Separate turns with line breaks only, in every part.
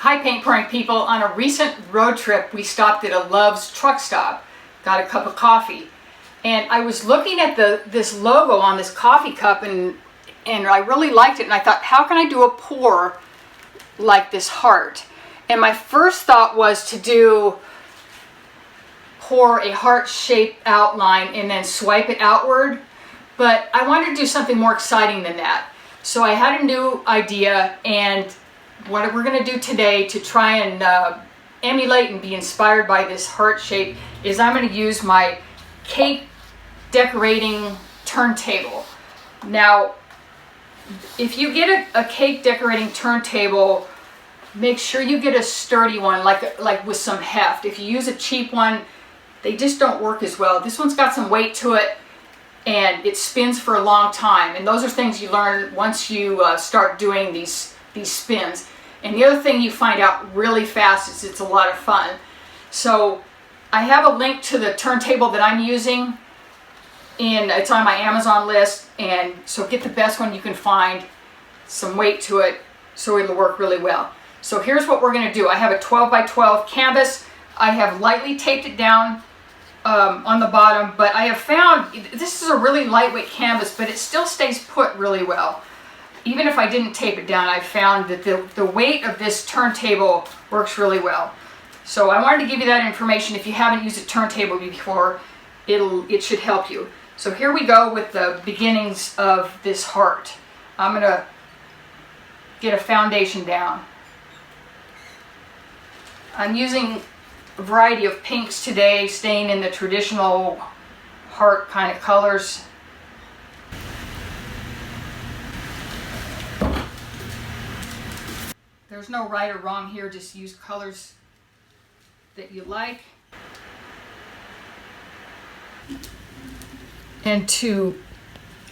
Hi paint pouring people. On a recent road trip we stopped at a Love's truck stop, got a cup of coffee, and I was looking at this logo on this coffee cup and I really liked it, and I thought, how can I do a pour like this heart? And my first thought was to pour a heart-shaped outline and then swipe it outward, but I wanted to do something more exciting than that. So I had a new idea, and what we're going to do today to try and emulate and be inspired by this heart shape is I'm going to use my cake decorating turntable. Now, if you get a cake decorating turntable, make sure you get a sturdy one, like with some heft. If you use a cheap one, they just don't work as well. This one's got some weight to it, and it spins for a long time. And those are things you learn once you start doing these spins. And the other thing you find out really fast is it's a lot of fun. So I have a link to the turntable that I'm using, and it's on my Amazon list. And so get the best one you can find, some weight to it, so it'll work really well. So here's what we're going to do. I have a 12 by 12 canvas. I have lightly taped it down on the bottom, but I have found this is a really lightweight canvas, but it still stays put really well. Even if I didn't tape it down, I found that the weight of this turntable works really well. So I wanted to give you that information. If you haven't used a turntable before, it should help you. So here we go with the beginnings of this heart. I'm going to get a foundation down. I'm using a variety of pinks today, staying in the traditional heart kind of colors. There's no right or wrong here, just use colors that you like. And to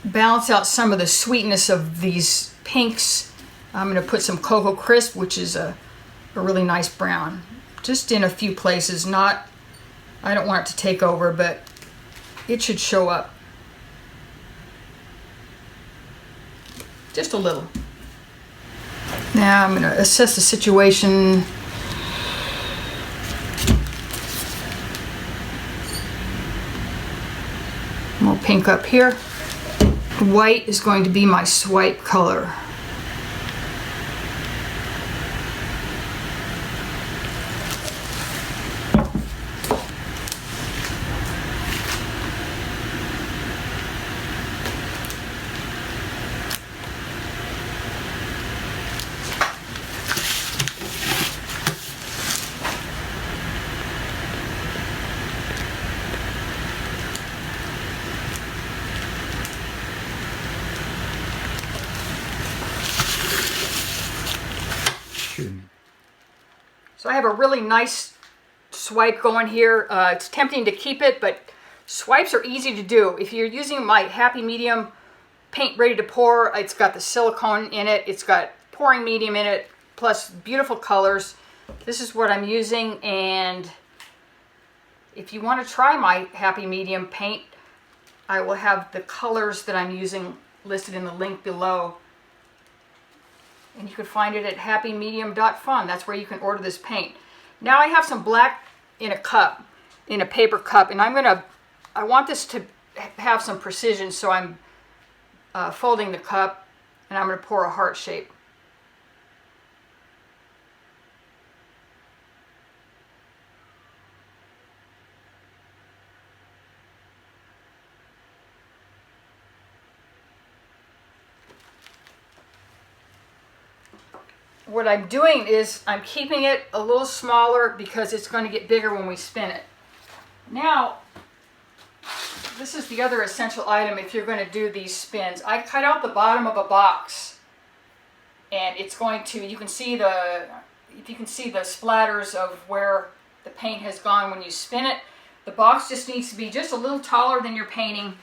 balance out some of the sweetness of these pinks, I'm going to put some Cocoa Crisp, which is a really nice brown. Just in a few places, I don't want it to take over, but it should show up. Just a little. Now I'm going to assess the situation. More pink up here. White is going to be my swipe color. So I have a really nice swipe going here. It's tempting to keep it, but swipes are easy to do. If you're using my Happy Medium paint ready to pour, it's got the silicone in it, it's got pouring medium in it, plus beautiful colors. This is what I'm using, and if you want to try my Happy Medium paint, I will have the colors that I'm using listed in the link below. And you can find it at happymedium.fun. That's where you can order this paint. Now I have some black in a cup, in a paper cup, and I want this to have some precision, so I'm folding the cup, and I'm going to pour a heart shape. What I'm doing is I'm keeping it a little smaller because it's going to get bigger when we spin it. Now, this is the other essential item if you're going to do these spins. I cut out the bottom of a box, and it's going to, if you can see the splatters of where the paint has gone when you spin it. The box just needs to be just a little taller than your painting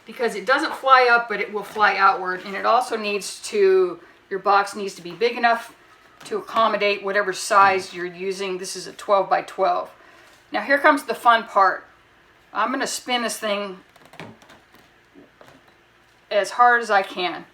because it doesn't fly up, but it will fly outward, and it also needs to, your box needs to be big enough to accommodate whatever size you're using. This is a 12 by 12. Now here comes the fun part. I'm going to spin this thing as hard as I can.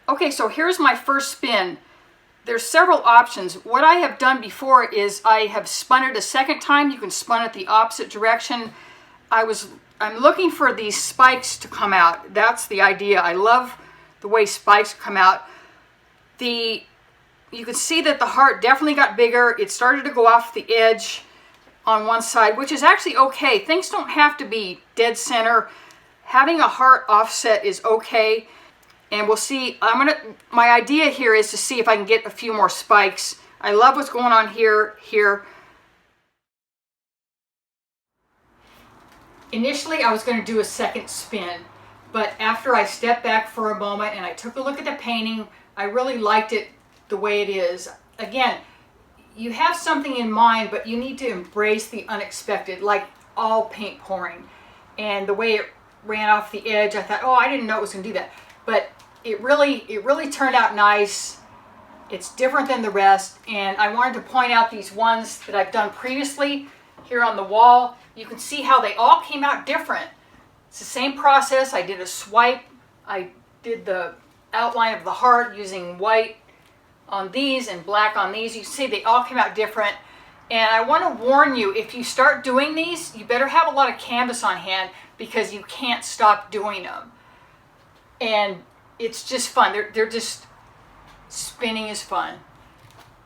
Okay, so here's my first spin. There's several options. What I have done before is I have spun it a second time. You can spin it the opposite direction. I'm looking for these spikes to come out. That's the idea. I love the way spikes come out. You can see that the heart definitely got bigger. It started to go off the edge on one side, which is actually okay. Things don't have to be dead center. Having a heart offset is okay. And we'll see, my idea here is to see if I can get a few more spikes. I love what's going on here. Initially, I was going to do a second spin, but after I stepped back for a moment and I took a look at the painting, I really liked it the way it is. Again, you have something in mind, but you need to embrace the unexpected, like all paint pouring. And the way it ran off the edge, I thought, oh, I didn't know it was going to do that. But it really turned out nice. It's different than the rest, and I wanted to point out these ones that I've done previously here on the wall. You can see how they all came out different. It's the same process. I did a swipe. I did the outline of the heart using white on these and black on these. You see they all came out different. And I want to warn you, if you start doing these, you better have a lot of canvas on hand because you can't stop doing them. And it's just fun. They're just, spinning is fun.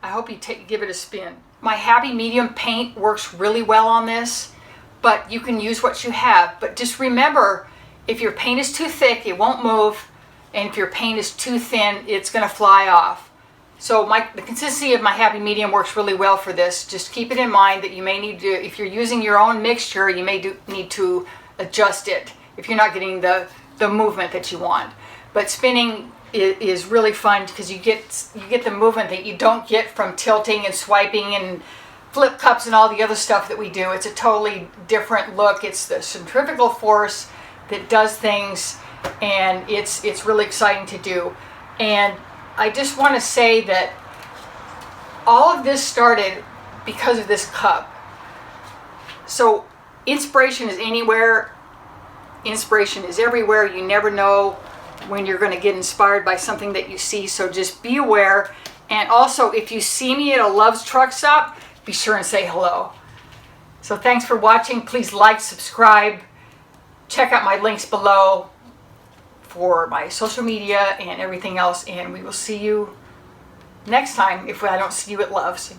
I hope you give it a spin. My happy medium paint works really well on this, but you can use what you have. But just remember, if your paint is too thick, it won't move. And if your paint is too thin, it's going to fly off. So the consistency of my happy medium works really well for this. Just keep it in mind that you may need to, if you're using your own mixture, you may need to adjust it if you're not getting the movement that you want. But spinning is really fun because you get the movement that you don't get from tilting and swiping and flip cups and all the other stuff that we do. It's a totally different look. It's the centrifugal force that does things, and it's really exciting to do. And I just want to say that all of this started because of this cup. So inspiration is anywhere. Inspiration is everywhere. You never know when you're going to get inspired by something that you see. So just be aware. And also, if you see me at a Love's Truck Stop, be sure and say hello. So thanks for watching. Please like, subscribe. Check out my links below for my social media and everything else, and we will see you next time if I don't see you at Love's.